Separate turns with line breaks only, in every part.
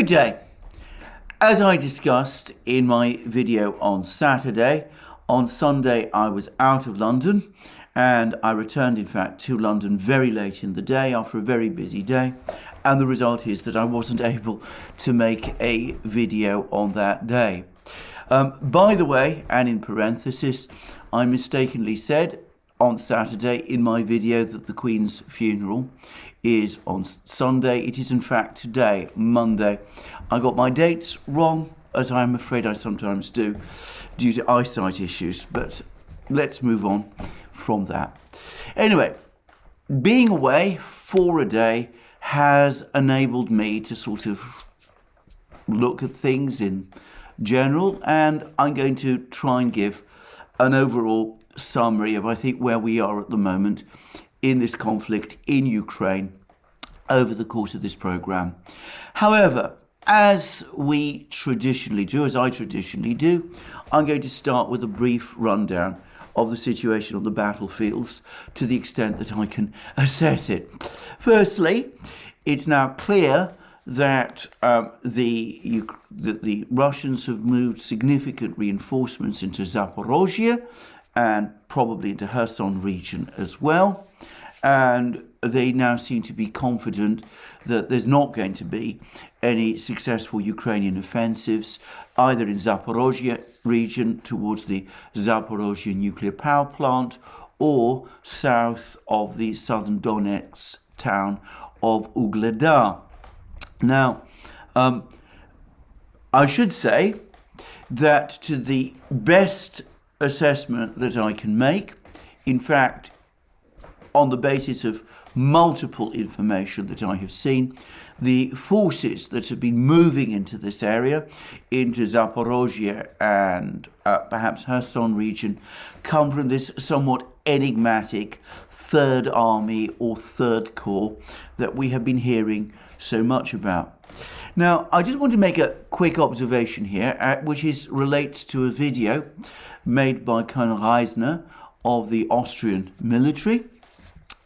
Good day. As I discussed in my video on Saturday, on Sunday I was out of London and I returned in fact to London very late in the day after a very busy day, and the result is that I wasn't able to make a video on that day. By the way, and in parenthesis, I mistakenly said on Saturday in my video that the Queen's funeral is on Sunday. It is in fact today, Monday. I got my dates wrong, as I'm afraid I sometimes do, due to eyesight issues, but let's move on from that. Anyway, being away for a day has enabled me to sort of look at things in general, and I'm going to try and give an overall summary of, I think, where we are at the moment in this conflict in Ukraine over the course of this program. However, as we traditionally do, as I traditionally do, I'm going to start with a brief rundown of the situation on the battlefields to the extent that I can assess it. Firstly, it's now clear that the Russians have moved significant reinforcements into Zaporozhye and probably into Kherson region as well. And they now seem to be confident that there's not going to be any successful Ukrainian offensives either in Zaporozhye region towards the Zaporozhye nuclear power plant or south of the southern Donetsk town of Ugledar. Now, I should say that to the best assessment that I can make, in fact, on the basis of multiple information that I have seen, the forces that have been moving into this area, into Zaporozhye and perhaps Kherson region, come from this somewhat enigmatic Third Army or Third Corps that we have been hearing so much about. Now, I just want to make a quick observation here, which relates to a video made by Colonel Reisner of the Austrian military,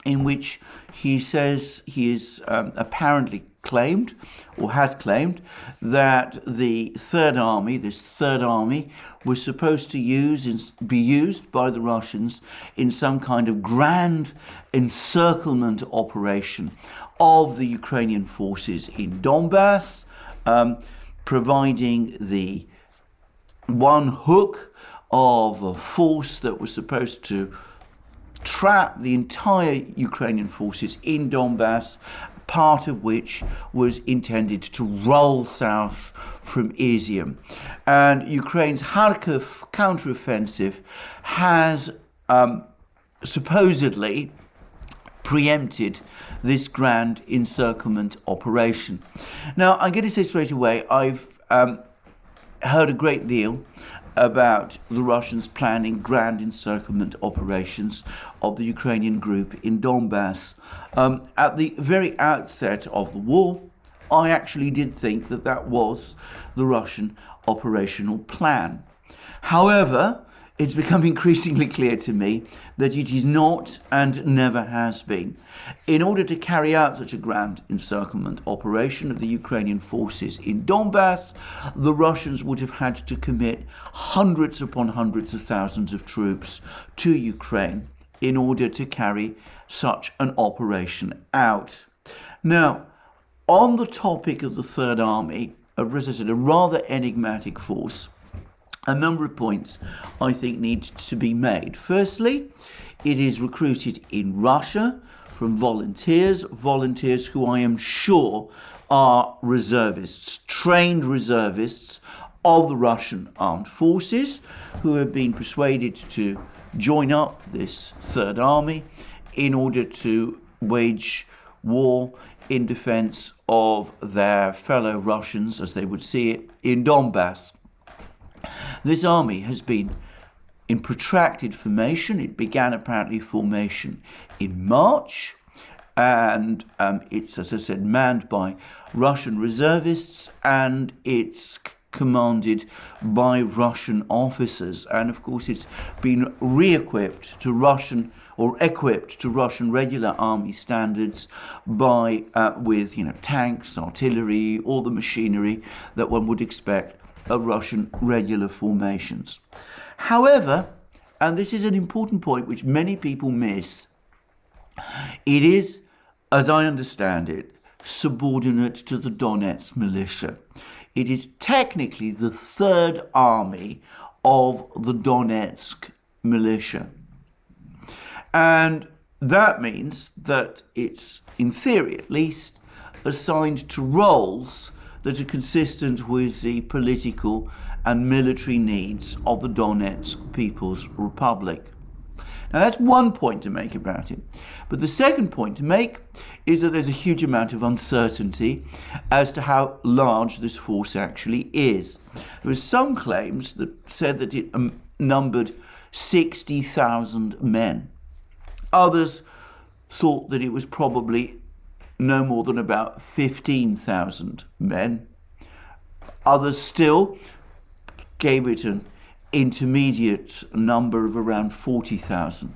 in which he says he is apparently claimed, or has claimed, that the Third Army, this Third Army, was supposed to be used by the Russians in some kind of grand encirclement operation of the Ukrainian forces in Donbass, providing the one hook of a force that was supposed to trap the entire Ukrainian forces in Donbass, part of which was intended to roll south from Izium. And Ukraine's Kharkiv counteroffensive has supposedly preempted this grand encirclement operation. Now, I'm going to say straight away, I've heard a great deal about the Russians planning grand encirclement operations of the Ukrainian group in Donbass. At the very outset of the war, I actually did think that that was the Russian operational plan. However, it's become increasingly clear to me that it is not and never has been. In order to carry out such a grand encirclement operation of the Ukrainian forces in Donbass, the Russians would have had to commit hundreds upon hundreds of thousands of troops to Ukraine in order to carry such an operation out. Now, on the topic of the Third Army, as I said, a rather enigmatic force, a number of points I think need to be made. Firstly, it is recruited in Russia from volunteers who I am sure are reservists, trained reservists of the Russian armed forces, who have been persuaded to join up this Third Army in order to wage war in defense of their fellow Russians, as they would see it, in Donbass. This army has been in protracted formation. It began apparently formation in March, and it's, as I said, manned by Russian reservists, and it's commanded by Russian officers. And of course, it's been re-equipped to Russian or equipped to Russian regular army standards by with tanks, artillery, all the machinery that one would expect of Russian regular formations. However, and this is an important point which many people miss, it is, as I understand it, subordinate to the Donetsk militia. It is technically the third army of the Donetsk militia. And that means that it's, in theory at least, assigned to roles that are consistent with the political and military needs of the Donetsk People's Republic. Now that's one point to make about it. But the second point to make is that there's a huge amount of uncertainty as to how large this force actually is. There were some claims that said that it numbered 60,000 men. Others thought that it was probably no more than about 15,000 men. Others still gave it an intermediate number of around 40,000.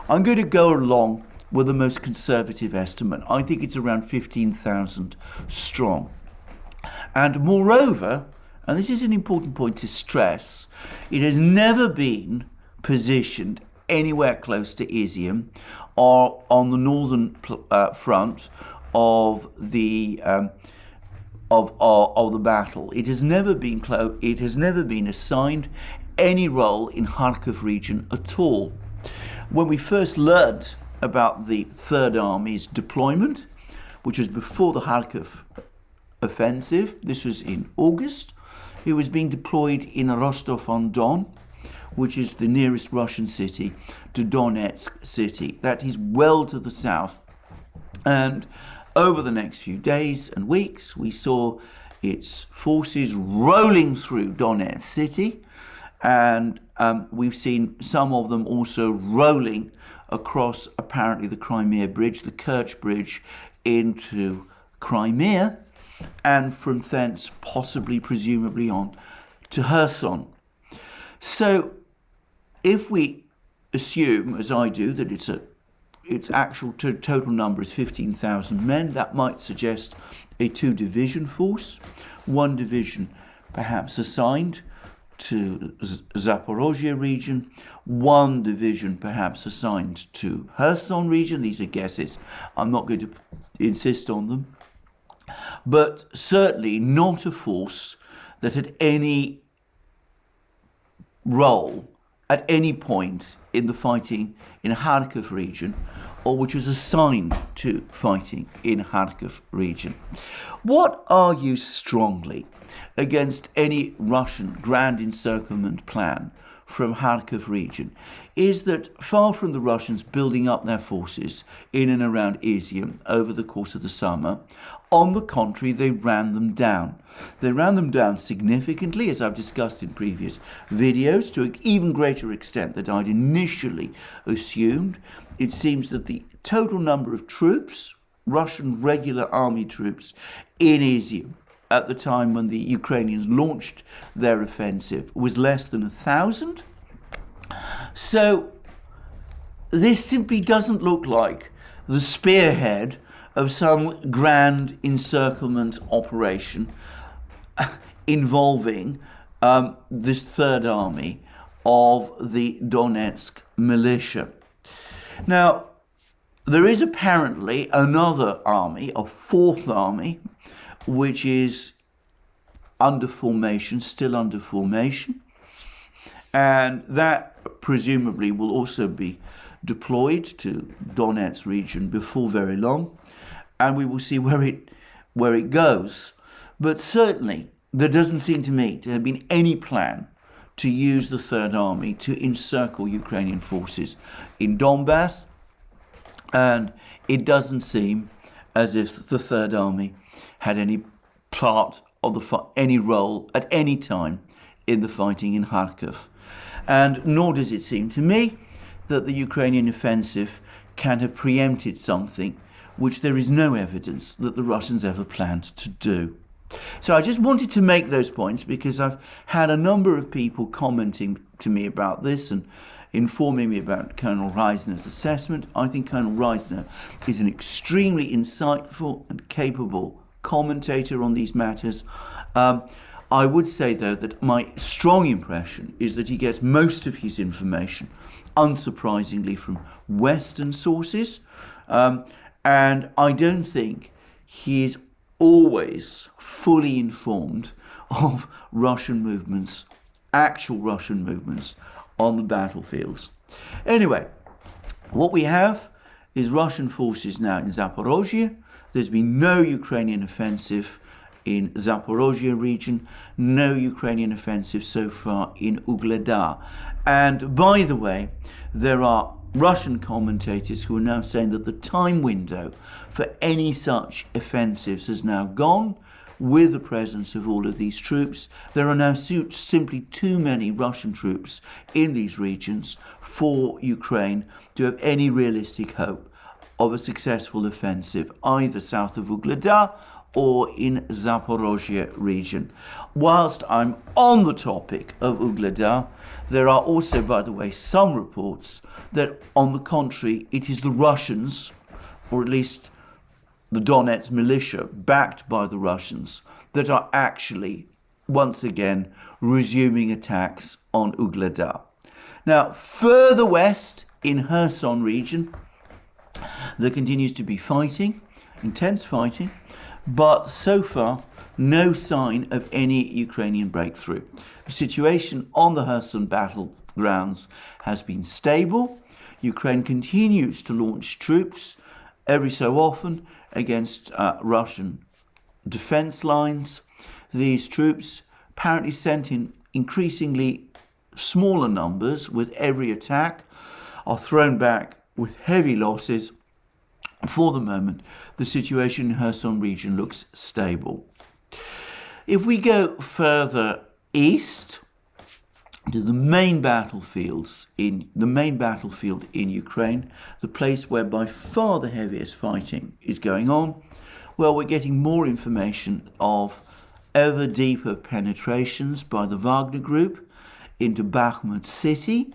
I'm going to go along with the most conservative estimate. I think it's around 15,000 strong. And moreover, and this is an important point to stress, it has never been positioned anywhere close to Izium or on the northern front of the of the battle. It has never been it has never been assigned any role in Kharkiv region at all. When we first learned about the Third Army's deployment, which was before the Kharkiv offensive, this was in August, it was being deployed in Rostov-on-Don, which is the nearest Russian city to Donetsk city. That is well to the south. And over the next few days and weeks, we saw its forces rolling through Donetsk city, and we've seen some of them also rolling across apparently the Crimea Bridge, the Kerch Bridge, into Crimea, and from thence possibly, presumably, on to Kherson. So if we assume, as I do, that its actual total number is 15,000 men, that might suggest a two-division force, one division perhaps assigned to Zaporozhye region, one division perhaps assigned to Kherson region. These are guesses. I'm not going to insist on them. But certainly not a force that had any role at any point in the fighting in Kharkiv region, or which was assigned to fighting in Kharkiv region. What argues strongly against any Russian grand encirclement plan from Kharkiv region is that far from the Russians building up their forces in and around Izium over the course of the summer, on the contrary, they ran them down. They ran them down significantly, as I've discussed in previous videos, to an even greater extent than I'd initially assumed. It seems that the total number of troops, Russian regular army troops, in Izium at the time when the Ukrainians launched their offensive was less than 1,000. So this simply doesn't look like the spearhead of some grand encirclement operation involving this Third Army of the Donetsk militia. Now, there is apparently another army, a Fourth Army, which is under formation, still under formation, and that presumably will also be deployed to Donetsk region before very long, and we will see where it goes. But certainly there doesn't seem to me to have been any plan to use the Third Army to encircle Ukrainian forces in Donbass, and it doesn't seem as if the Third Army had any part of any role at any time in the fighting in Kharkiv. And nor does it seem to me that the Ukrainian offensive can have preempted something which there is no evidence that the Russians ever planned to do. So I just wanted to make those points because I've had a number of people commenting to me about this and informing me about Colonel Reisner's assessment. I think Colonel Reisner is an extremely insightful and capable commentator on these matters. I would say, though, that my strong impression is that he gets most of his information, unsurprisingly, from Western sources. And I don't think he is always fully informed of Russian movements, actual Russian movements on the battlefields. Anyway, what we have is Russian forces now in Zaporozhye. There's been no Ukrainian offensive in Zaporozhye region, no Ukrainian offensive so far in Ugledar. And by the way, there are Russian commentators who are now saying that the time window for any such offensives has now gone. With the presence of all of these troops, there are now simply too many Russian troops in these regions for Ukraine to have any realistic hope of a successful offensive, either south of Ugledar or in Zaporozhye region. Whilst I'm on the topic of Ugledar, there are also, by the way, some reports that, on the contrary, it is the Russians, or at least the Donetsk militia, backed by the Russians, that are actually, once again, resuming attacks on Ugledar. Now, further west in Kherson region, there continues to be fighting, intense fighting, but so far, no sign of any Ukrainian breakthrough. The situation on the Kherson battlegrounds has been stable. Ukraine continues to launch troops every so often against Russian defense lines. These troops, apparently sent in increasingly smaller numbers with every attack, are thrown back with heavy losses. For the moment, the situation in Kherson region looks stable. If we go further east to the main battlefield in Ukraine, the place where by far the heaviest fighting is going on, well, we're getting more information of ever deeper penetrations by the Wagner Group into Bakhmut city.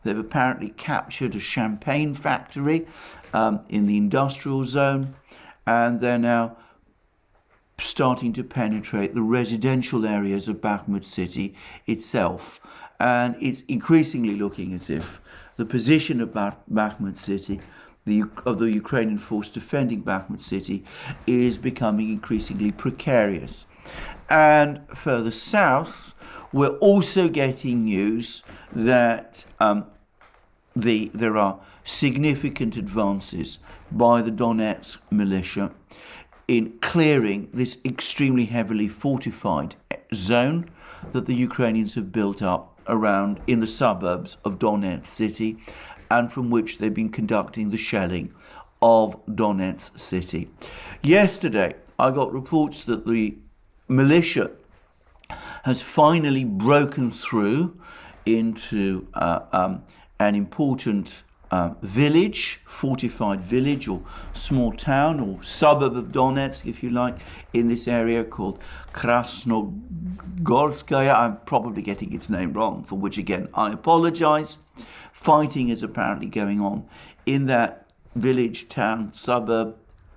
They've apparently captured a champagne factory in the industrial zone, and they're now starting to penetrate the residential areas of Bakhmut city itself. And it's increasingly looking as if the position of Bakhmut city, of the Ukrainian force defending Bakhmut city, is becoming increasingly precarious. And further south, we're also getting news that there are significant advances by the Donetsk militia in clearing this extremely heavily fortified zone that the Ukrainians have built up around in the suburbs of Donetsk city, and from which they've been conducting the shelling of Donetsk city. Yesterday, I got reports that the militia has finally broken through into an important village, fortified village or small town or suburb of Donetsk, if you like, in this area called Krasnogorskaya. I'm probably getting its name wrong, for which again I apologize. Fighting is apparently going on in that village, town, suburb,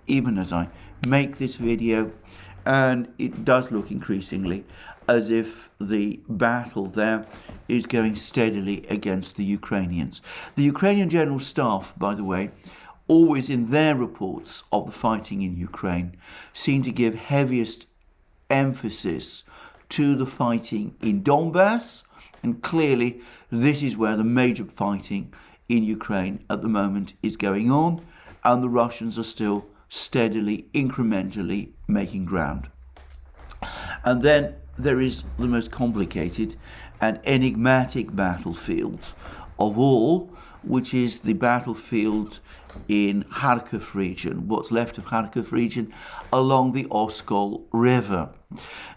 even as I make this video, and it does look increasingly as if the battle there is going steadily against the Ukrainians. The Ukrainian General Staff, by the way, always in their reports of the fighting in Ukraine, seem to give heaviest emphasis to the fighting in Donbass, and clearly this is where the major fighting in Ukraine at the moment is going on, and the Russians are still steadily, incrementally making ground. And then there is the most complicated and enigmatic battlefield of all, which is the battlefield in Kharkiv region, what's left of Kharkiv region, along the Oskol River.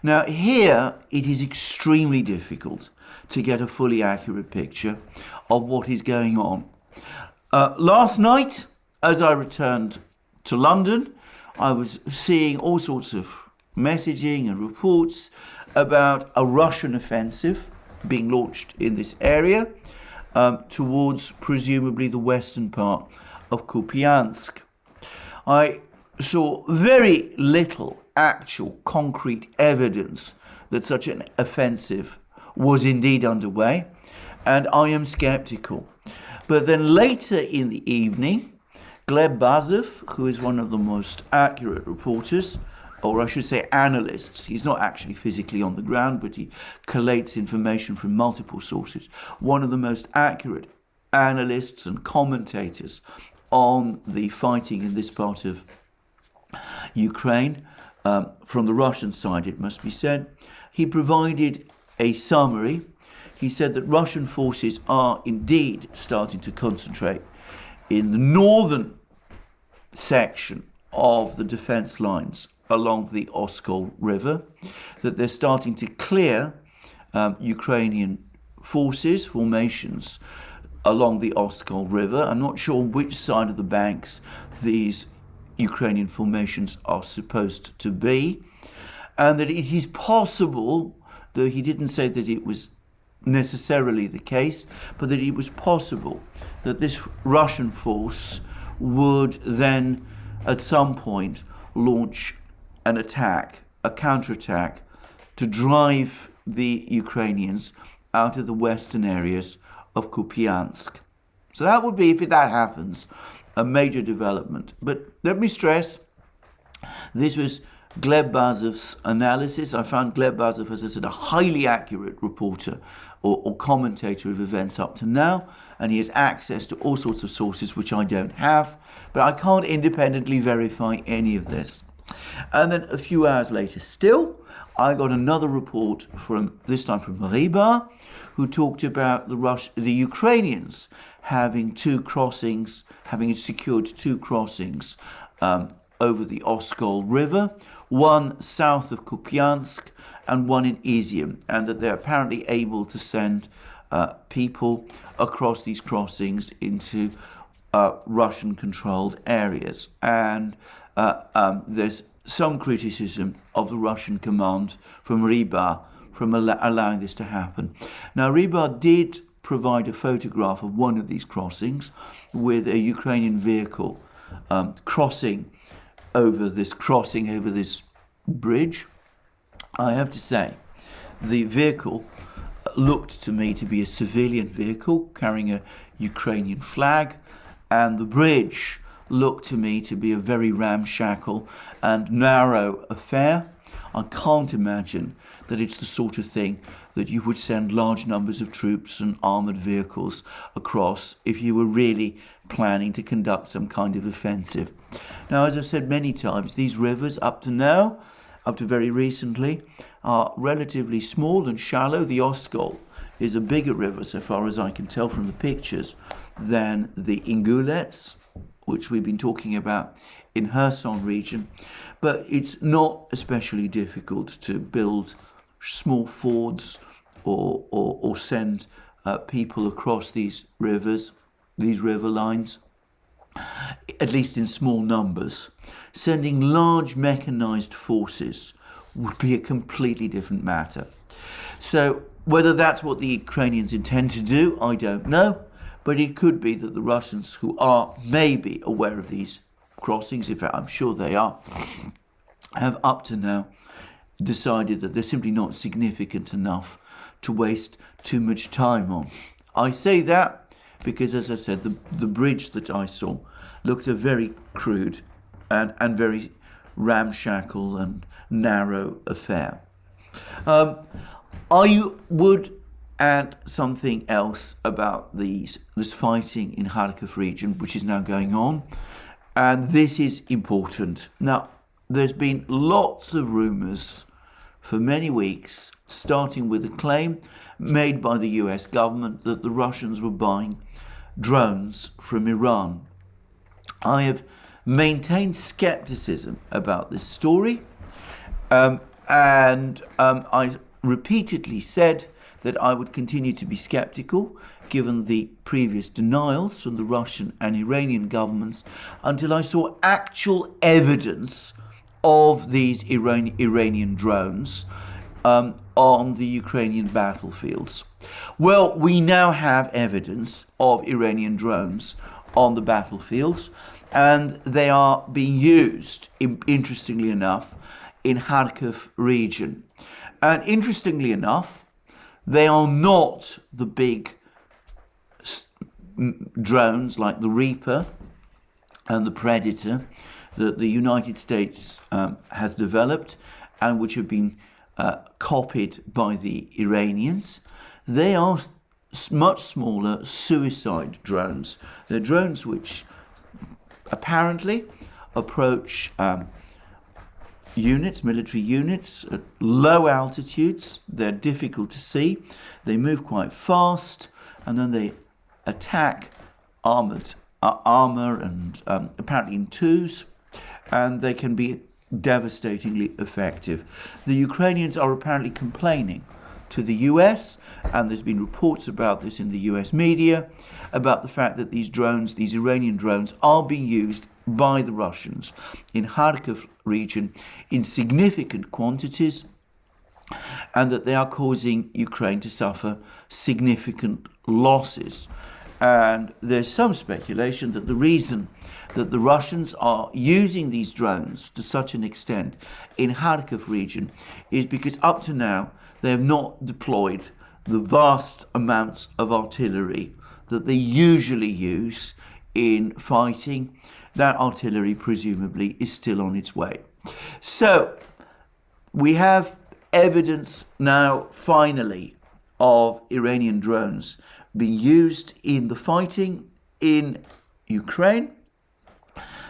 Now here it is extremely difficult to get a fully accurate picture of what is going on. Last night, as I returned to London, I was seeing all sorts of messaging and reports about a Russian offensive being launched in this area. towards presumably the western part of Kupiansk. I saw very little actual concrete evidence that such an offensive was indeed underway, and I am skeptical. But then later in the evening, Gleb Bazov, who is one of the most accurate reporters, or I should say analysts, he's not actually physically on the ground, but he collates information from multiple sources, one of the most accurate analysts and commentators on the fighting in this part of Ukraine, from the Russian side, it must be said. He provided a summary. He said that Russian forces are indeed starting to concentrate in the northern section of the defense lines along the Oskol River, that they're starting to clear Ukrainian formations along the Oskol River. I'm not sure which side of the banks these Ukrainian formations are supposed to be, and that it is possible, though he didn't say that it was necessarily the case, but that it was possible that this Russian force would then at some point launch an attack, a counterattack, to drive the Ukrainians out of the western areas of Kupiansk. So that would be, if that happens, a major development. But let me stress, this was Gleb Bazov's analysis. I found Gleb Bazov, as I said, a highly accurate reporter or commentator of events up to now, and he has access to all sorts of sources which I don't have, but I can't independently verify any of this. And then a few hours later still, I got another report from, this time from Riba, who talked about the Ukrainians having secured two crossings over the Oskol River, one south of Kupiansk and one in Izium, and that they're apparently able to send people across these crossings into Russian-controlled areas. And there's some criticism of the Russian command from Riba from allowing this to happen. Now, Riba did provide a photograph of one of these crossings with a Ukrainian vehicle crossing over this bridge. I have to say, the vehicle looked to me to be a civilian vehicle carrying a Ukrainian flag, and the bridge looked to me to be a very ramshackle and narrow affair. I can't imagine that it's the sort of thing that you would send large numbers of troops and armoured vehicles across if you were really planning to conduct some kind of offensive. Now, as I've said many times, these rivers up to very recently, are relatively small and shallow. The Oskol is a bigger river, so far as I can tell from the pictures, than the Ingulets, which we've been talking about in Kherson region. But it's not especially difficult to build small fords or send people across these rivers, these river lines, at least in small numbers. Sending large mechanized forces would be a completely different matter. So whether that's what the Ukrainians intend to do, I don't know, but it could be that the Russians, who are maybe aware of these crossings, in fact I'm sure they are, have up to now decided that they're simply not significant enough to waste too much time on. I say that because, as I said, the bridge that I saw looked a very crude and very ramshackle and narrow affair. I would add something else about this fighting in Kharkiv region, which is now going on, and this is important. Now, there's been lots of rumours for many weeks, starting with a claim made by the US government that the Russians were buying drones from Iran. I have maintained skepticism about this story, and I repeatedly said that I would continue to be skeptical given the previous denials from the Russian and Iranian governments until I saw actual evidence of these Iranian drones on the Ukrainian battlefields? Well, we now have evidence of Iranian drones on the battlefields, and they are being used, interestingly enough, in Kharkiv region. And interestingly enough, they are not the big drones like the Reaper and the Predator that the United States has developed and which have been copied by the Iranians. They are much smaller suicide drones. They're drones which apparently approach military units at low altitudes. They're difficult to see. They move quite fast, and then they attack armor and apparently in twos, and they can be devastatingly effective. The Ukrainians are apparently complaining to the US, and there's been reports about this in the US media, about the fact that these drones, these Iranian drones, are being used by the Russians in Kharkiv region in significant quantities, and that they are causing Ukraine to suffer significant losses. And there's some speculation that the reason that the Russians are using these drones to such an extent in Kharkiv region is because up to now they have not deployed the vast amounts of artillery that they usually use in fighting. That artillery presumably is still on its way. So we have evidence now finally of Iranian drones being used in the fighting in Ukraine.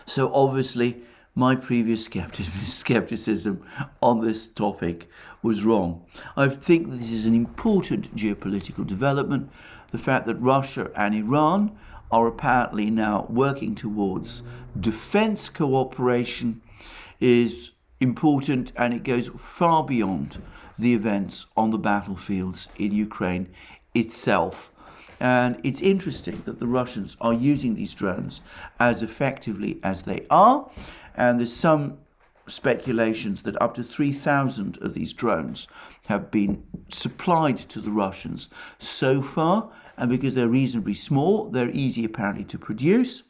So obviously my previous skepticism on this topic was wrong. I think that this is an important geopolitical development. The fact that Russia and Iran are apparently now working towards defense cooperation is important, and it goes far beyond the events on the battlefields in Ukraine itself. And it's interesting that the Russians are using these drones as effectively as they are. And there's some speculations that up to 3,000 of these drones have been supplied to the Russians so far. And because they're reasonably small, they're easy apparently to produce.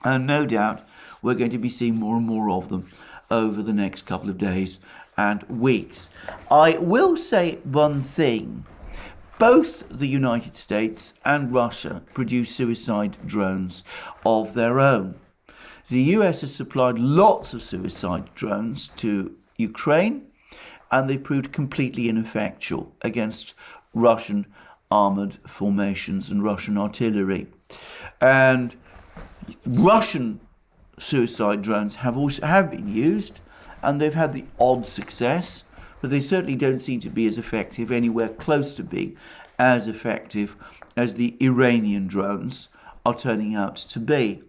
And no doubt we're going to be seeing more and more of them over the next couple of days and weeks. I will say one thing. Both the United States and Russia produce suicide drones of their own. The US has supplied lots of suicide drones to Ukraine, and they've proved completely ineffectual against Russian armored formations and Russian artillery. And Russian suicide drones have been used, and they've had the odd success, but they certainly don't seem to be as effective, anywhere close to being as effective as the Iranian drones are turning out to be.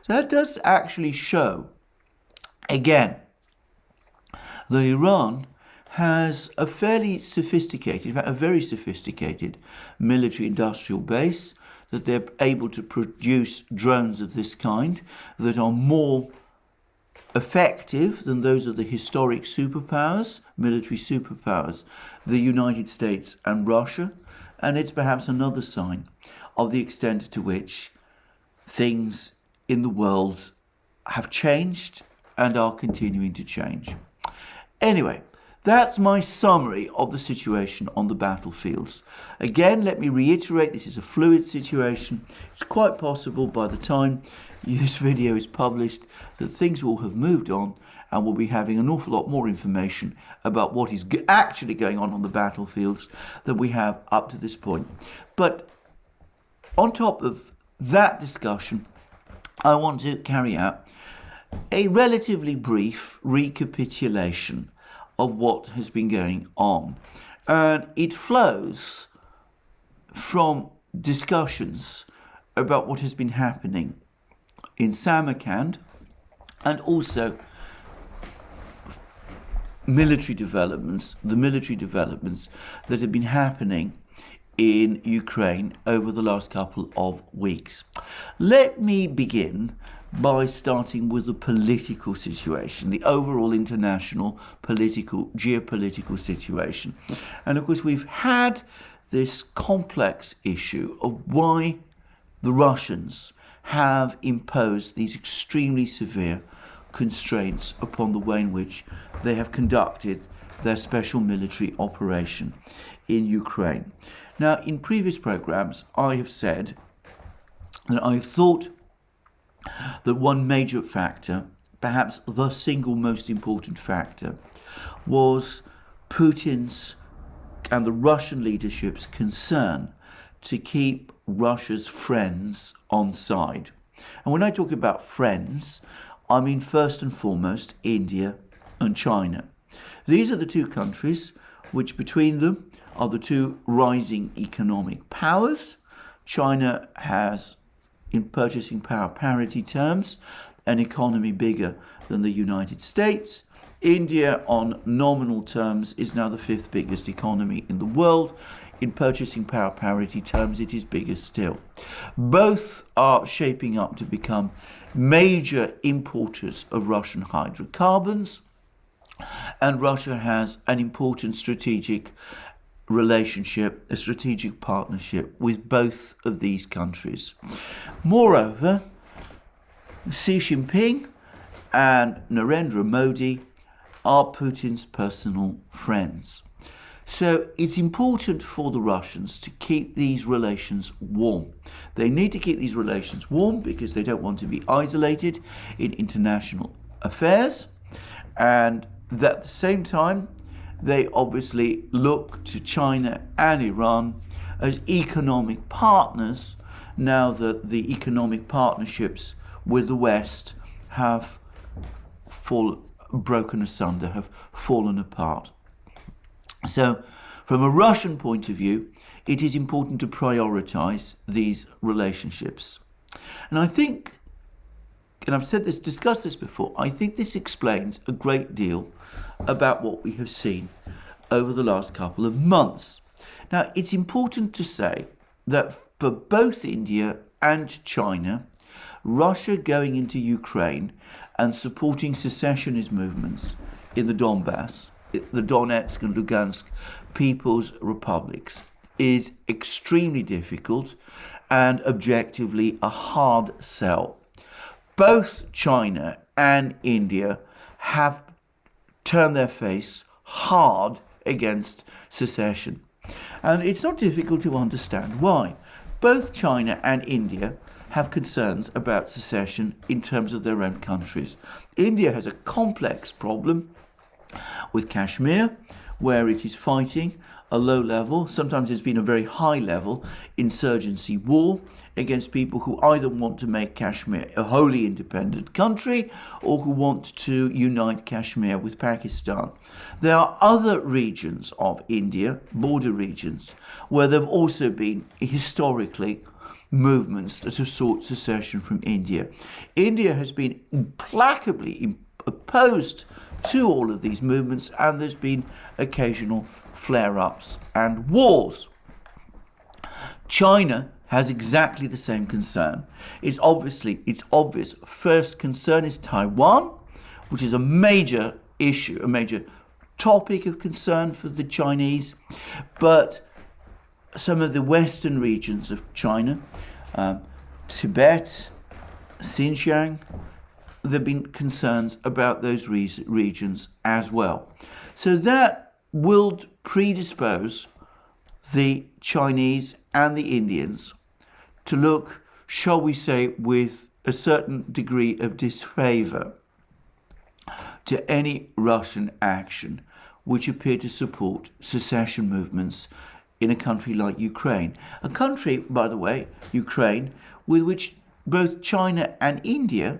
So that does actually show, again, that Iran has a fairly sophisticated, in fact, a very sophisticated military industrial base, that they're able to produce drones of this kind that are more effective than those of the historic superpowers, military superpowers, the United States and Russia. And it's perhaps another sign of the extent to which things in the world have changed and are continuing to change. Anyway, that's my summary of the situation on the battlefields. Again, let me reiterate, this is a fluid situation. It's quite possible by the time this video is published that things will have moved on, and we'll be having an awful lot more information about what is actually going on the battlefields than we have up to this point. But on top of that discussion, I want to carry out a relatively brief recapitulation of what has been going on. And it flows from discussions about what has been happening in Samarkand, and also the military developments that have been happening in Ukraine over the last couple of weeks. Let me begin by starting with the political situation, the overall international geopolitical situation. And of course, we've had this complex issue of why the Russians have imposed these extremely severe constraints upon the way in which they have conducted their special military operation in Ukraine. Now, in previous programs, I have said that I thought that one major factor, perhaps the single most important factor, was Putin's and the Russian leadership's concern to keep Russia's friends on side. And when I talk about friends, I mean first and foremost India and China. These are the two countries which between them are the two rising economic powers. China has, in purchasing power parity terms, an economy bigger than the United States. India, on nominal terms, is now the fifth biggest economy in the world. In purchasing power parity terms, it is bigger still. Both are shaping up to become major importers of Russian hydrocarbons, and Russia has an important strategic relationship, a strategic partnership with both of these countries. Moreover, Xi Jinping and Narendra Modi are Putin's personal friends. So it's important for the Russians to keep these relations warm. They need to keep these relations warm because they don't want to be isolated in international affairs, and at the same time they obviously look to China and Iran as economic partners now that the economic partnerships with the West have broken asunder, have fallen apart. So from a Russian point of view, it is important to prioritize these relationships. And I think, and I've discussed this before, I think this explains a great deal about what we have seen over the last couple of months. Now, it's important to say that for both India and China, Russia going into Ukraine and supporting secessionist movements in the Donbass, the Donetsk and Lugansk People's Republics, is extremely difficult and objectively a hard sell. Both China and India have turned their face hard against secession. And it's not difficult to understand why. Both China and India have concerns about secession in terms of their own countries. India has a complex problem with Kashmir, where it is fighting a low level, sometimes it's been a very high level, insurgency war against people who either want to make Kashmir a wholly independent country or who want to unite Kashmir with Pakistan. There are other regions of India, border regions, where there have also been historically movements that have sought secession from India. India has been implacably opposed to all of these movements, and there's been occasional flare-ups and wars. China has exactly the same concern. It's obvious. First concern is Taiwan, which is a major issue, a major topic of concern for the Chinese. But some of the western regions of China, Tibet, Xinjiang, there have been concerns about those regions as well. So that will predispose the Chinese and the Indians to look, shall we say, with a certain degree of disfavor to any Russian action which appear to support secession movements in a country like Ukraine. A country, by the way, Ukraine, with which both China and India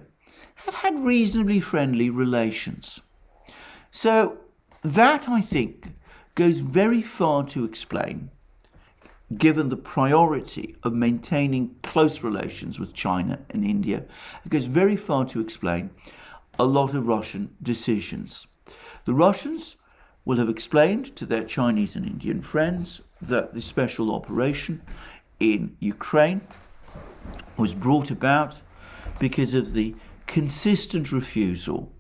have had reasonably friendly relations. So that, I think, goes very far to explain, given the priority of maintaining close relations with China and India, it goes very far to explain a lot of Russian decisions. The Russians will have explained to their Chinese and Indian friends that the special operation in Ukraine was brought about because of the consistent refusal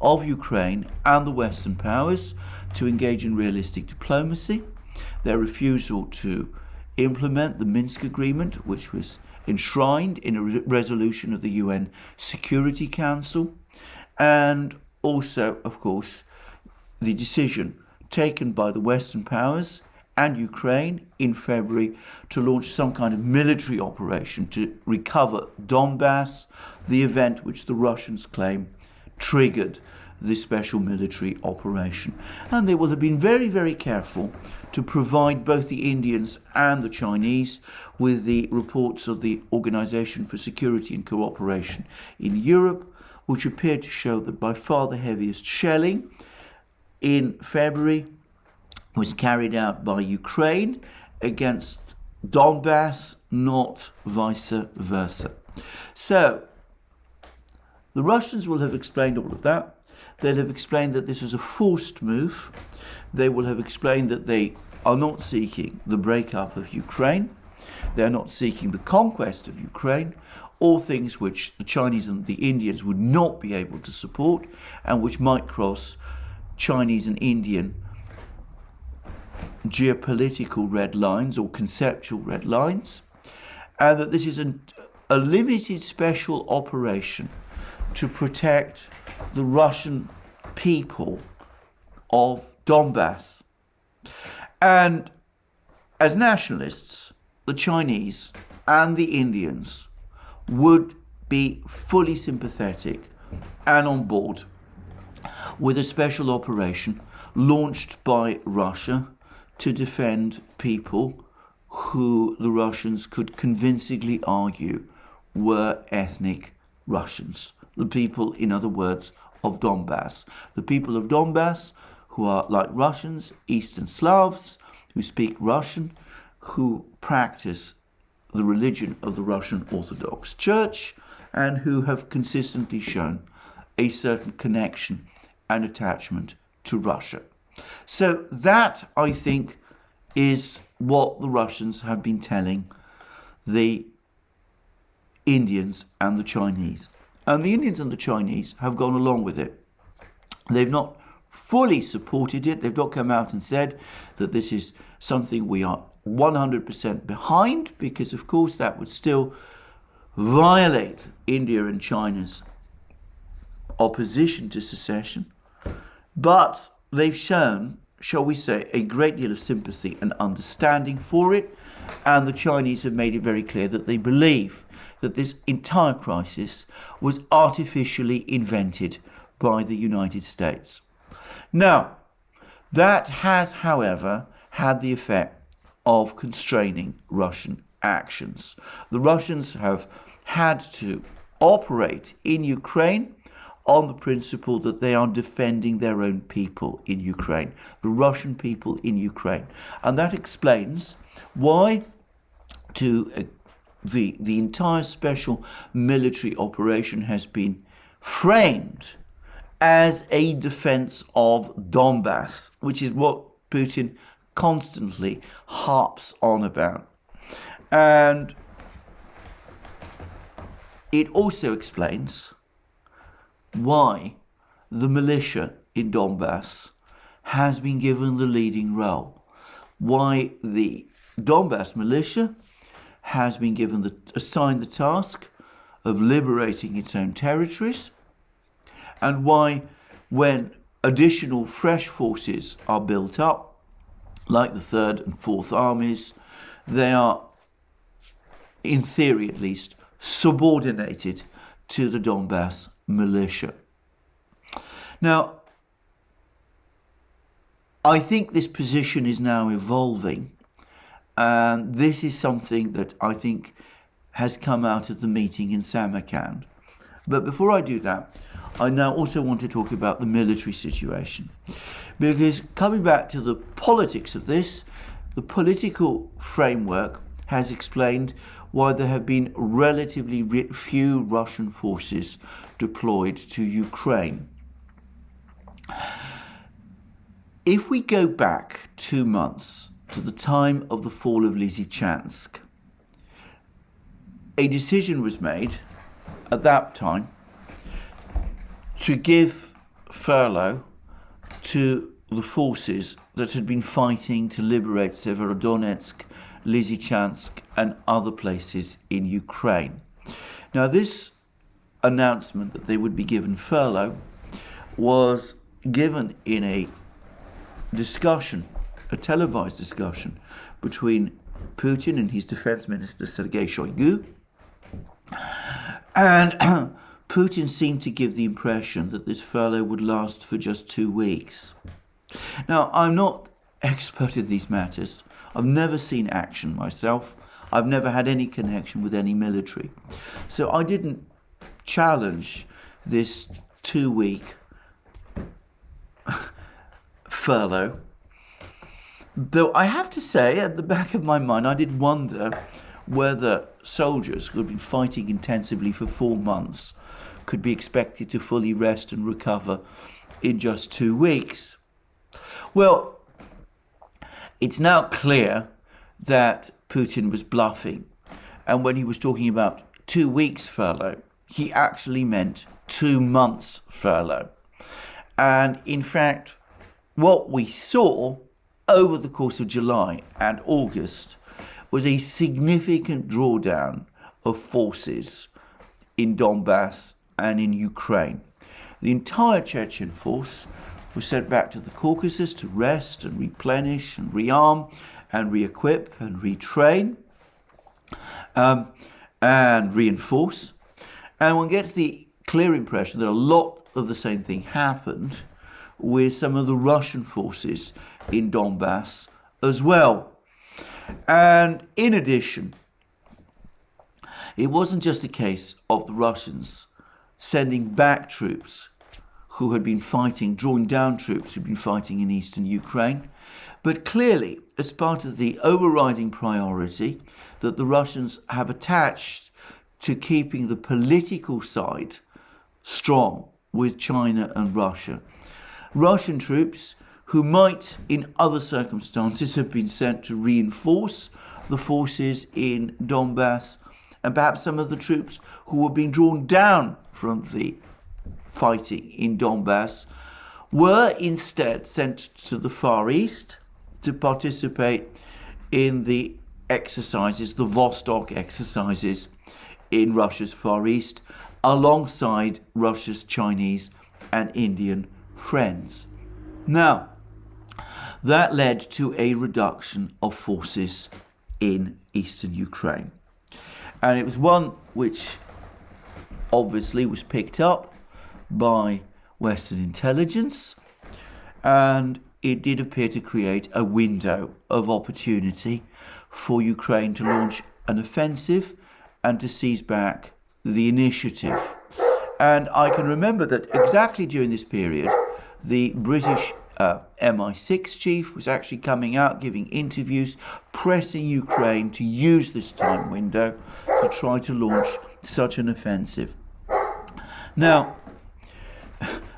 of Ukraine and the Western powers to engage in realistic diplomacy, their refusal to implement the Minsk Agreement, which was enshrined in a resolution of the UN Security Council, and also, of course, the decision taken by the Western powers and Ukraine in February to launch some kind of military operation to recover Donbass, the event which the Russians claim triggered this special military operation. And they will have been very, very careful to provide both the Indians and the Chinese with the reports of the Organization for Security and Cooperation in Europe, which appeared to show that by far the heaviest shelling in February was carried out by Ukraine against Donbass, not vice versa. So the Russians will have explained all of that. They'll have explained that this is a forced move. They will have explained that they are not seeking the breakup of Ukraine. They're not seeking the conquest of Ukraine, all things which the Chinese and the Indians would not be able to support and which might cross Chinese and Indian geopolitical red lines or conceptual red lines, and that this is a limited special operation to protect the Russian people of Donbass. And as nationalists, the Chinese and the Indians would be fully sympathetic and on board with a special operation launched by Russia to defend people who the Russians could convincingly argue were ethnic Russians. The people, in other words, of Donbass. The people of Donbass who are like Russians, Eastern Slavs, who speak Russian, who practice the religion of the Russian Orthodox Church, and who have consistently shown a certain connection and attachment to Russia. So that, I think, is what the Russians have been telling the Indians and the Chinese. And the Indians and the Chinese have gone along with it. They've not fully supported it. They've not come out and said that this is something we are 100% behind, because, of course, that would still violate India and China's opposition to secession. But they've shown, shall we say, a great deal of sympathy and understanding for it. And the Chinese have made it very clear that they believe that this entire crisis was artificially invented by the United States. Now, that has, however, had the effect of constraining Russian actions. The Russians have had to operate in Ukraine on the principle that they are defending their own people in Ukraine, the Russian people in Ukraine. And that explains why the entire special military operation has been framed as a defense of Donbass, which is what Putin constantly harps on about. And it also explains why the militia in Donbass has been given the leading role, why the Donbass militia has been assigned the task of liberating its own territories, and why, when additional fresh forces are built up, like the 3rd and 4th armies, they are, in theory at least, subordinated to the Donbass militia. Now, I think this position is now evolving, and this is something that I think has come out of the meeting in Samarkand. But before I do that, I now also want to talk about the military situation. Because coming back to the politics of this, the political framework has explained why there have been relatively few Russian forces deployed to Ukraine. If we go back 2 months to the time of the fall of Lysychansk, a decision was made at that time to give furlough to the forces that had been fighting to liberate Severodonetsk, Lysychansk and other places in Ukraine. Now, this announcement that they would be given furlough was given in a discussion, a televised discussion, between Putin and his defense minister Sergei Shoigu. And Putin seemed to give the impression that this furlough would last for just 2 weeks. Now, I'm not expert in these matters. I've never seen action myself. I've never had any connection with any military. So I didn't challenge this 2-week furlough. Though I have to say, at the back of my mind, I did wonder whether soldiers who had been fighting intensively for 4 months could be expected to fully rest and recover in just 2 weeks. Well, it's now clear that Putin was bluffing. And when he was talking about 2 weeks furlough, he actually meant 2 months furlough. And in fact, what we saw over the course of July and August was a significant drawdown of forces in Donbass and in Ukraine. The entire Chechen force was sent back to the Caucasus to rest and replenish and rearm and re-equip and retrain and reinforce. And one gets the clear impression that a lot of the same thing happened with some of the Russian forces in Donbass as well. And in addition, it wasn't just a case of the Russians sending back troops who had been fighting, drawing down troops who'd been fighting in eastern Ukraine, but clearly, as part of the overriding priority that the Russians have attached to keeping the political side strong with China and Russia, Russian troops who might, in other circumstances, have been sent to reinforce the forces in Donbass, and perhaps some of the troops who were being drawn down from the fighting in Donbass, were instead sent to the Far East to participate in the exercises, the Vostok exercises in Russia's Far East, alongside Russia's Chinese and Indian friends. Now, that led to a reduction of forces in eastern Ukraine. And it was one which obviously was picked up by Western intelligence, and it did appear to create a window of opportunity for Ukraine to launch an offensive and to seize back the initiative. And I can remember that exactly during this period, the British MI6 chief was actually coming out, giving interviews, pressing Ukraine to use this time window to try to launch such an offensive. Now,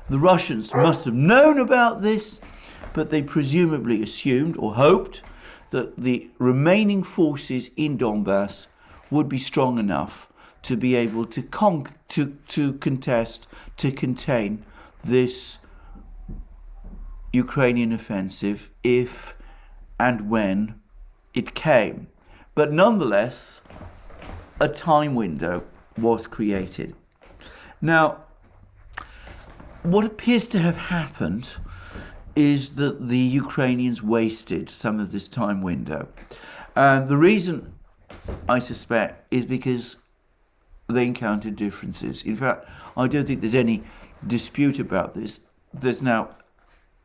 the Russians must have known about this, but they presumably assumed or hoped that the remaining forces in Donbass would be strong enough to be able to contest, to contain this Ukrainian offensive if and when it came. But nonetheless, a time window was created. Now, what appears to have happened is that the Ukrainians wasted some of this time window. And the reason, I suspect, is because they encountered differences. In fact, I don't think there's any dispute about this. There's now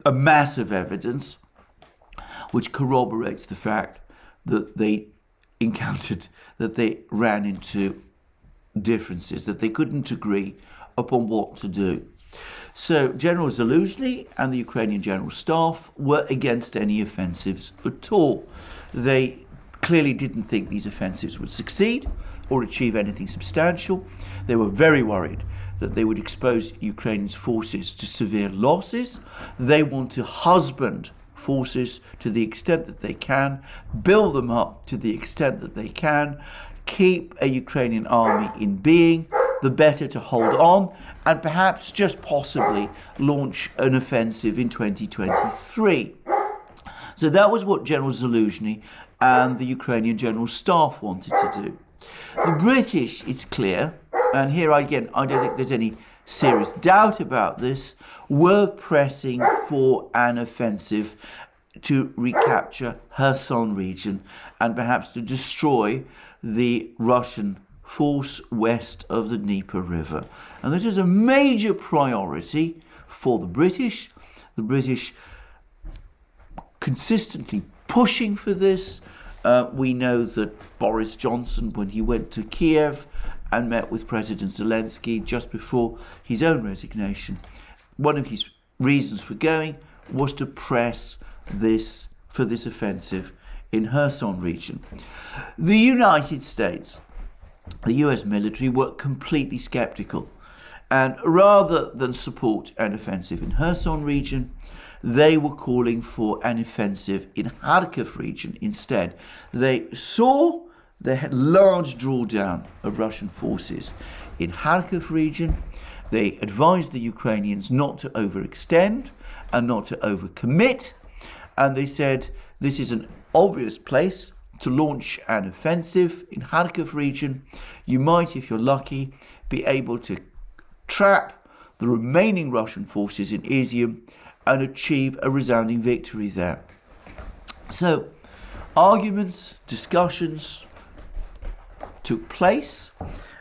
a massive evidence which corroborates the fact that they encountered, that they ran into differences, that they couldn't agree upon what to do. So General Zaluzhny and the Ukrainian General Staff were against any offensives at all. They clearly didn't think these offensives would succeed or achieve anything substantial. They were very worried that they would expose Ukraine's forces to severe losses. They want to husband forces to the extent that they can, build them up to the extent that they can, keep a Ukrainian army in being the better to hold on and perhaps just possibly launch an offensive in 2023. So that was what General Zaluzhny and the Ukrainian General Staff wanted to do. The British, it's clear, and here again, I don't think there's any serious doubt about this, were pressing for an offensive to recapture Kherson region and perhaps to destroy the Russian force west of the Dnieper River. And this is a major priority for the British. The British consistently pushing for this. We know that Boris Johnson, when he went to Kiev and met with President Zelensky just before his own resignation, one of his reasons for going was to press this for this offensive in Kherson region. The United States, the US military, were completely skeptical, and rather than support an offensive in Kherson region, they were calling for an offensive in Kharkiv region instead. They saw they had large drawdown of Russian forces in Kharkiv region. They advised the Ukrainians not to overextend and not to overcommit, and they said this is an obvious place to launch an offensive in Kharkiv region. You might, if you're lucky, be able to trap the remaining Russian forces in Izium and achieve a resounding victory there. So, arguments, discussions took place,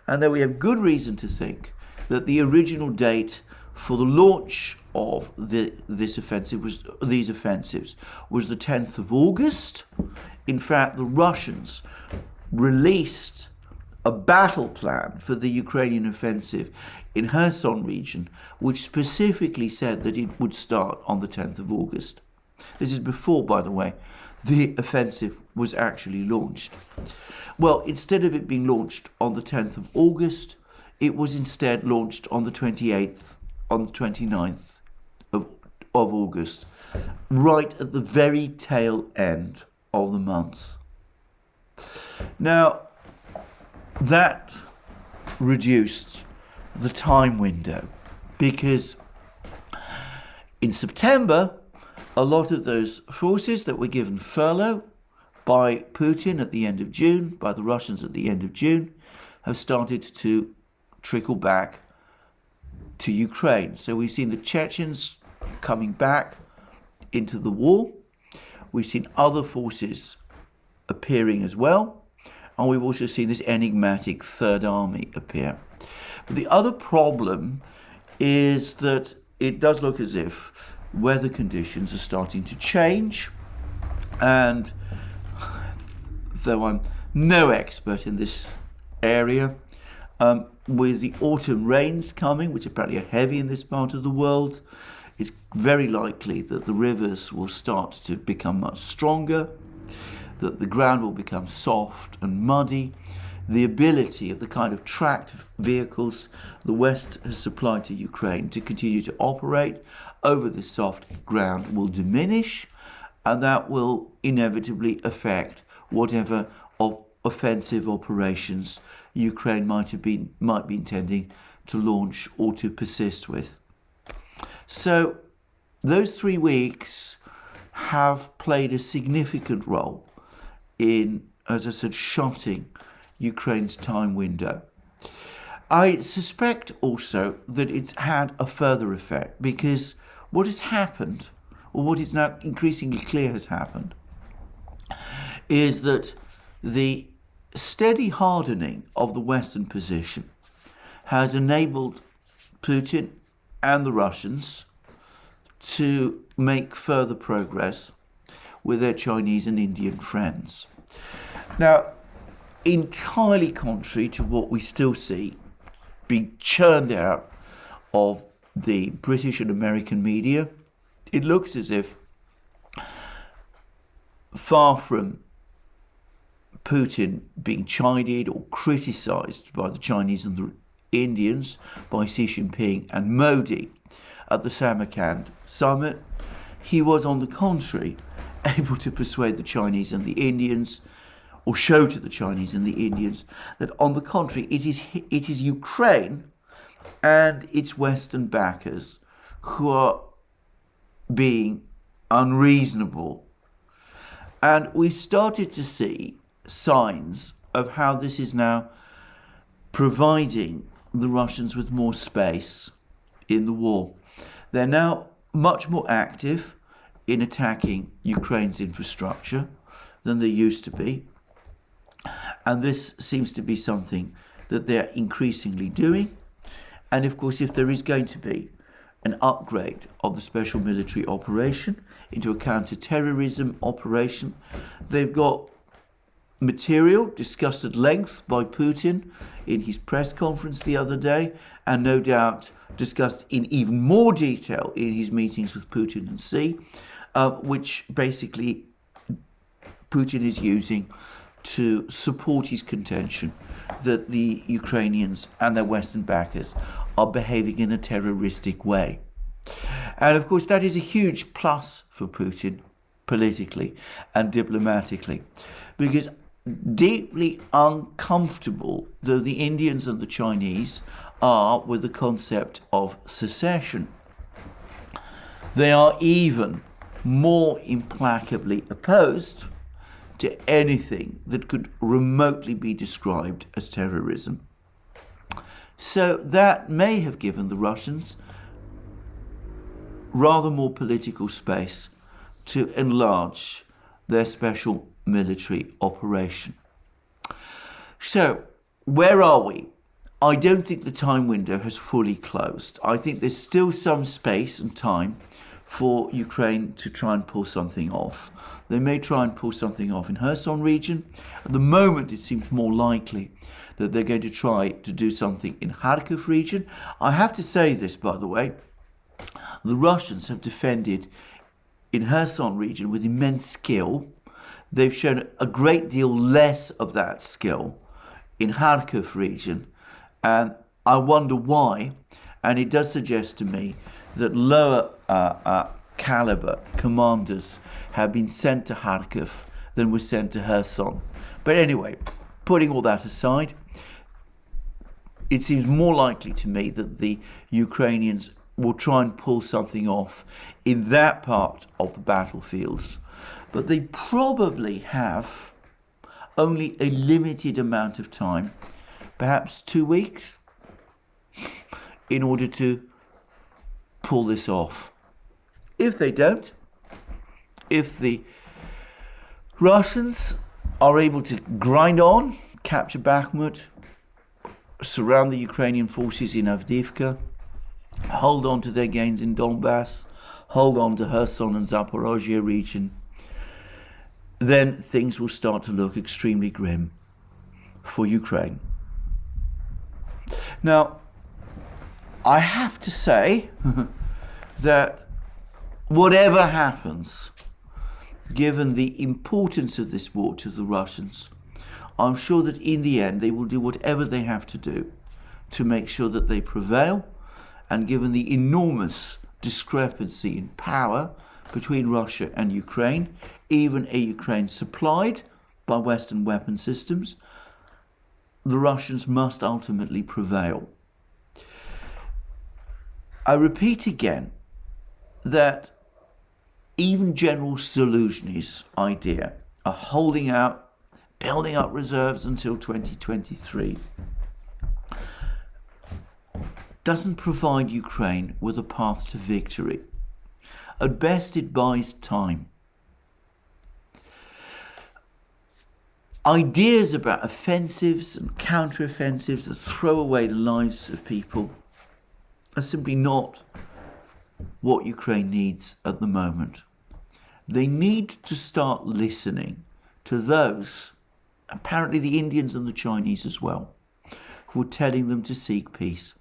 and then we have good reason to think that the original date for the launch of these offensives was the 10th of August. In fact, the Russians released a battle plan for the Ukrainian offensive in Kherson region, which specifically said that it would start on the 10th of August. This is before, by the way, the offensive was actually launched. Well, instead of it being launched on the 10th of August, it was instead launched on the 28th, on the 29th of August, right at the very tail end of the month. Now, that reduced the time window, because in September, a lot of those forces that were given furlough by Putin at the end of June, by the Russians at the end of June, have started to trickle back to Ukraine. So we've seen the Chechens coming back into the war. We've seen other forces appearing as well. And we've also seen this enigmatic Third Army appear. But the other problem is that it does look as if weather conditions are starting to change. And though I'm no expert in this area, with the autumn rains coming, which apparently are heavy in this part of the world, it's very likely that the rivers will start to become much stronger, that the ground will become soft and muddy. The ability of the kind of tracked vehicles the West has supplied to Ukraine to continue to operate over the soft ground will diminish, and that will inevitably affect whatever offensive operations Ukraine might be intending to launch or to persist with. So those 3 weeks have played a significant role in, as I said, shutting Ukraine's time window. I suspect also that it's had a further effect, because what has happened, or what is now increasingly clear has happened, is that the steady hardening of the Western position has enabled Putin and the Russians to make further progress with their Chinese and Indian friends. Now, entirely contrary to what we still see being churned out of the British and American media, it looks as if, far from Putin being chided or criticized by the Chinese and the Indians, by Xi Jinping and Modi at the Samarkand summit, he was, on the contrary, able to persuade the Chinese and the Indians or show to the Chinese and the Indians that, on the contrary, it is Ukraine and its Western backers who are being unreasonable. And we started to see signs of how this is now providing the Russians with more space in the war. They're now much more active in attacking Ukraine's infrastructure than they used to be. And this seems to be something that they're increasingly doing. And of course, if there is going to be an upgrade of the special military operation into a counter-terrorism operation, they've got material discussed at length by Putin in his press conference the other day, and no doubt discussed in even more detail in his meetings with Putin and Xi, which basically Putin is using to support his contention that the Ukrainians and their Western backers are behaving in a terroristic way. And of course, that is a huge plus for Putin politically and diplomatically, because deeply uncomfortable though the Indians and the Chinese are with the concept of secession, they are even more implacably opposed to anything that could remotely be described as terrorism. So that may have given the Russians rather more political space to enlarge their special military operation. So, where are we? I don't think the time window has fully closed. I think there's still some space and time for Ukraine to try and pull something off. They may try and pull something off in Kherson region. At the moment, it seems more likely that they're going to try to do something in Kharkiv region. I have to say this, by the way, the Russians have defended in Kherson region with immense skill. They've shown a great deal less of that skill in Kharkiv region, and I wonder why. And it does suggest to me that lower caliber commanders have been sent to Kharkiv than were sent to Kherson. But anyway, putting all that aside, it seems more likely to me that the Ukrainians will try and pull something off in that part of the battlefields. But they probably have only a limited amount of time, perhaps 2 weeks, in order to pull this off. If they don't, if the Russians are able to grind on, capture Bakhmut, surround the Ukrainian forces in Avdiivka, hold on to their gains in Donbass, hold on to Kherson and Zaporozhye region, then things will start to look extremely grim for Ukraine. Now, I have to say that whatever happens, given the importance of this war to the Russians, I'm sure that in the end they will do whatever they have to do to make sure that they prevail. And given the enormous discrepancy in power between Russia and Ukraine, even a Ukraine supplied by Western weapon systems, the Russians must ultimately prevail. I repeat again that even General Zaluzhny's idea of holding out, building up reserves until 2023, doesn't provide Ukraine with a path to victory. At best, it buys time. Ideas about offensives and counter-offensives that throw away the lives of people are simply not what Ukraine needs at the moment. They need to start listening to those, apparently the Indians and the Chinese as well, who are telling them to seek peace.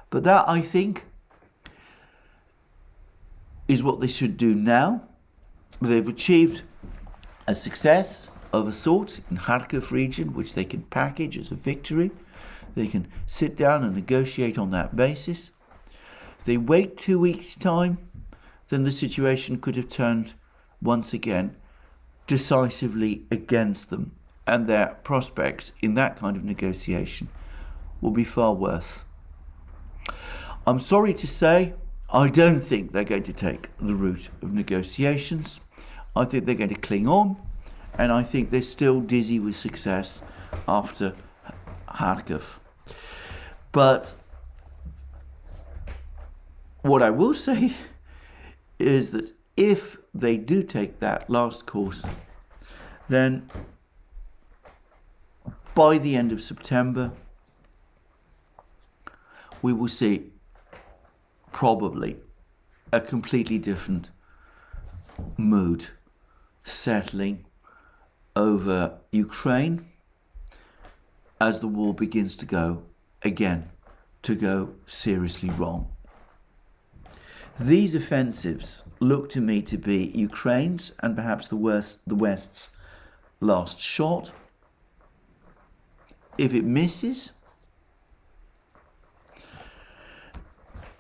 But that, I think, is what they should do now. They've achieved a success of a sort in Kharkiv region, which they can package as a victory. They can sit down and negotiate on that basis. If they wait 2 weeks' time, then the situation could have turned once again decisively against them, and their prospects in that kind of negotiation will be far worse. I'm sorry to say, I don't think they're going to take the route of negotiations. I think they're going to cling on, and I think they're still dizzy with success after Kharkiv. But what I will say is that if they do take that last course, then by the end of September, we will see probably a completely different mood settling over Ukraine as the war begins to go seriously wrong. These offensives look to me to be Ukraine's and perhaps the West's last shot. If it misses,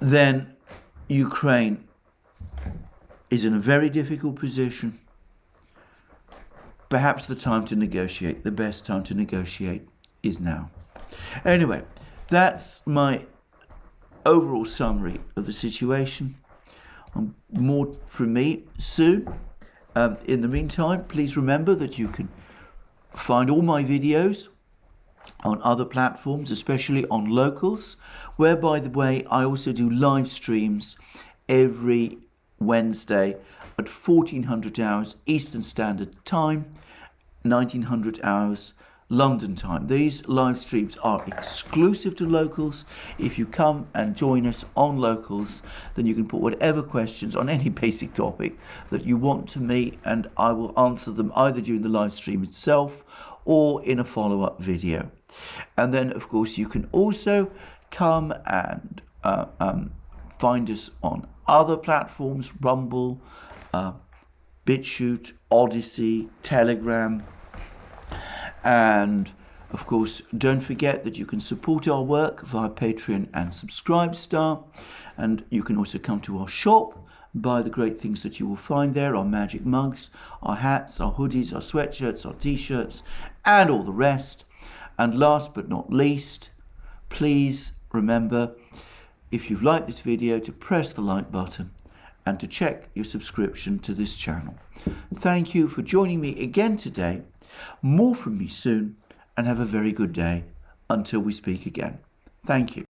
then Ukraine is in a very difficult position. Perhaps the time to negotiate, the best time to negotiate, is now. Anyway, that's my overall summary of the situation. More from me soon. In the meantime, please remember that you can find all my videos on other platforms, especially on Locals, where, by the way, I also do live streams every Wednesday at 1400 hours Eastern Standard Time, 1900 hours London time. These live streams are exclusive to Locals. If you come and join us on Locals, then you can put whatever questions on any basic topic that you want to me, and I will answer them either during the live stream itself or in a follow-up video. And then, of course, you can also come and find us on other platforms: Rumble, BitChute, Odyssey, Telegram. And of course, don't forget that you can support our work via Patreon and Subscribestar. And you can also come to our shop, buy the great things that you will find there: our magic mugs, our hats, our hoodies, our sweatshirts, our t-shirts, and all the rest. And last but not least, please remember, if you've liked this video, to press the like button and to check your subscription to this channel. Thank you for joining me again today. More from me soon, and have a very good day until we speak again. Thank you.